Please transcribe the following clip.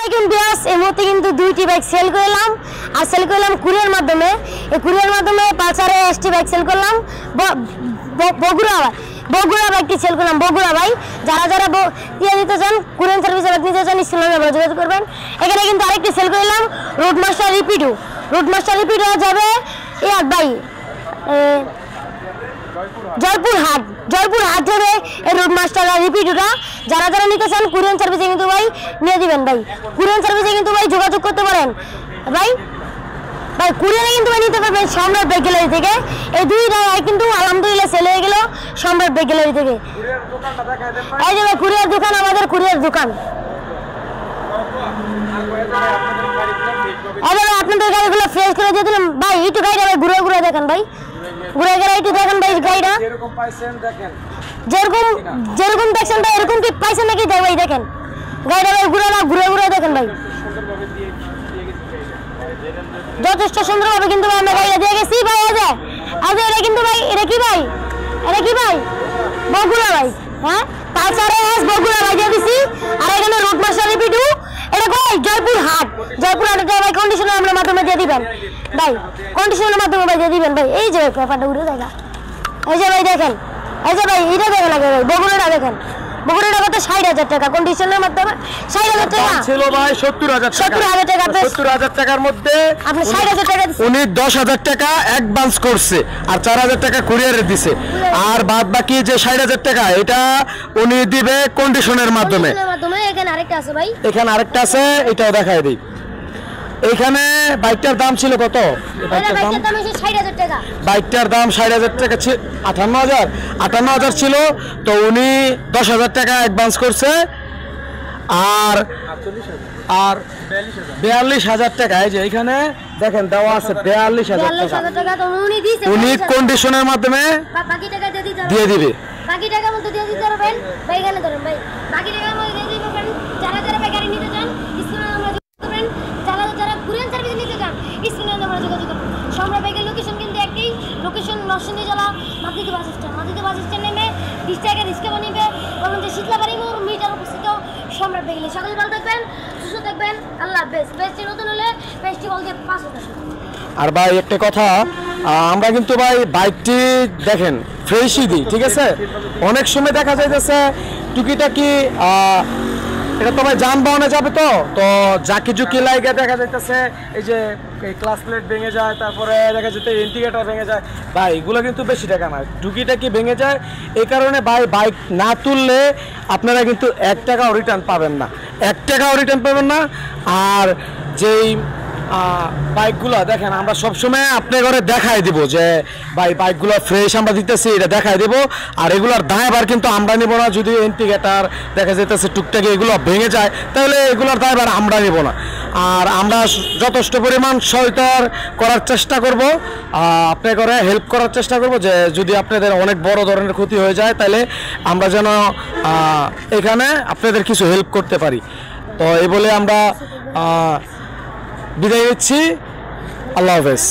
আসসালামু আলাইকুম ভিউয়ার্স, এই মুহূর্তে কিন্তু দুইটি বাইক সেল করলাম আর সেল করলাম কুরিয়ার মাধ্যমে। এই কুরিয়ার মাধ্যমে পালসার এসটি বাইক সেল করলাম, বগুড়া বাইকটি সেল করলাম। বগুড়া ভাই যারা যারা দিয়ে দিতে চান, কুরিয়ার সার্ভিসে বাইক নিতে চান, স্ক্রিনে যোগাযোগ করবেন। এখানে কিন্তু আরেকটি সেল করলাম রোডমাস্টার রিপিডো। রোডমাস্টার রিপিডো যাবে ভাই জয়পুরহাট যাবে এই রোডমাস্টার রিপিডোটা। যারা যারা নিতে চান কুরিয়ার সার্ভিসে কিন্তু ভাই নিয়ে দিবেন। ভাই কুরিয়ার সার্ভিসে কিন্তু ভাই যোগাযোগ করতে পারেন। ভাই কুরিয়ারে কিন্তু ভাই নিতে পারবেন সম্রাট বাইক গ্যালারি থেকে। এই দুইটা কিন্তু আলহামদুলিল্লাহ সেল হয়ে গেল সম্রাট বাইক গ্যালারি থেকে। এই যে ভাই কুরিয়ার দোকান, আমাদের কুরিয়ার দোকান। আপনাদের গাড়িগুলো ফ্রেশ করে দিয়ে দিলাম ভাই। একটু গাড়িটা ভাই ঘুরে ঘুরে দেখেন ভাই, ঘুরে ঘুরে একটু দেখেন ভাই গাড়িটা যেরকম দেখছেন ভাই এরকম কি পাইছেন নাকি ভাই দেখেন গাড়িটা ভাই ঘুরে ঘুরে দেখেন ভাই। যথেষ্ট সুন্দরভাবে কিন্তু আমরা গাড়িটা দিয়ে গেছি ভাই। আজ এটা কিন্তু ভাই এটা কি ভাই বগুড়া ভাই, হ্যাঁ পালসারে বগুড়া ভাই দিয়ে দিছি। আর এখানে রোডমাস্টার রিপিডো, এটা ভাই জয়পুরহাটে ভাই কন্ডিশনের আমরা মাধ্যমে দিয়ে দিবেন ভাই, কন্ডিশনের মাধ্যমে ভাই দিয়ে দিবেন ভাই। এই যে পেপারটা উঠে দেখা, এই যে ভাই দেখেন, এই যে ভাই এটা দেখেন আগে ভাই বগুড়াটা দেখেন। বগুড়াটা কত 60,000 টাকা কন্ডিশনের মাধ্যমে। 60,000 টাকা ছিল ভাই 70,000 টাকা। 70,000 টাকার মধ্যে আপনি 60,000 টাকা উনি 10,000 টাকা অ্যাডভান্স করছে আর 4,000 টাকা কুরিয়ারে দিছে। আর বাদ বাকি যে 60,000 টাকা এটা উনি দিবে কন্ডিশনের মাধ্যমে। এখানে আরেকটা আছে ভাই, এখানে আরেকটা আছে, এটাও দেখাই দিই। এখানে বাইকটার দাম ছিল কত? বাইকটার দাম 60,000 টাকা, 58,000 ছিল। তো উনি 10,000 টাকা অ্যাডভান্স করছে আর 42,000 টাকা। এই যে এখানে দেখেন দেওয়া আছে 42,000 টাকা উনি কন্ডিশনের মাধ্যমে দিয়ে দিবে। বাকি টাকার মধ্যে দিয়ে দিতে পারবেন ভাই। এখানে ধরেন ভাই বাকি টাকার মধ্যে দিয়ে দিতে পারবেন। যারা যারা গাড়ি নিতে চান স্ক্রিনে আমরা যোগাযোগ করবেন। যারা কুরিয়ার সার্ভিস নিতে চান স্ক্রিনে আমরা যোগাযোগ করবেন। সম্রাট বাইকের লোকেশন কিন্তু একই লোকেশন, নরসিংদী জেলা মাদিতে বাস স্ট্যান্ড নেমে 20 টাকা রিক্সা নিবে বলুন যে শীতলাবাড়ি মোড় মিটার অবস্থিত সম্রাট বাইকের। সকলে ভালো থাকবেন, সুস্থ থাকবেন, আল্লাহ হাফেজ। পেজটি নতুন হলে পেজটি বলতে 500। আর ভাই একটা কথা, আমরা কিন্তু ভাই বাইকটি দেখেন ফ্রেশই দিই, ঠিক আছে? অনেক সময় দেখা যাইতেছে টুকিটাকি এটা তো ভাই যানবাহনে যাবে, তো জাকি জুকি লাইগে দেখা যাইতেছে এই যে ক্লাস প্লেট ভেঙে যায়, তারপরে দেখা যেতে ইন্ডিকেটর ভেঙে যায়। ভাই এগুলো কিন্তু বেশি টাকা না, টুকিটাকি ভেঙে যায়। এই কারণে ভাই বাইক না তুললে আপনারা কিন্তু 1 টাকাও রিটার্ন পাবেন না। আর যেই বাইকগুলো দেখেন আমরা সবসময় আপনার ঘরে দেখাই দিব যে ভাই বাইকগুলো ফ্রেশ আমরা দিতেছি, এটা দেখাই দেব। আর এগুলোর দায়ভার কিন্তু আমরা নেব না। যদি ইন্ডিকেটর দেখা যেতেছে টুকটাকি এগুলো ভেঙে যায় তাহলে এগুলোর দায়ভার আমরা নেব না। আর আমরা যথেষ্ট পরিমাণ সহায়তা করার চেষ্টা করব, আপনার ঘরে হেল্প করার চেষ্টা করব যে যদি আপনাদের অনেক বড় ধরনের ক্ষতি হয়ে যায় তাহলে আমরা যেন এখানে আপনাদের কিছু হেল্প করতে পারি। তো এই বলে আমরা বিদায় নিচ্ছি। আল্লাহ হাফেজ।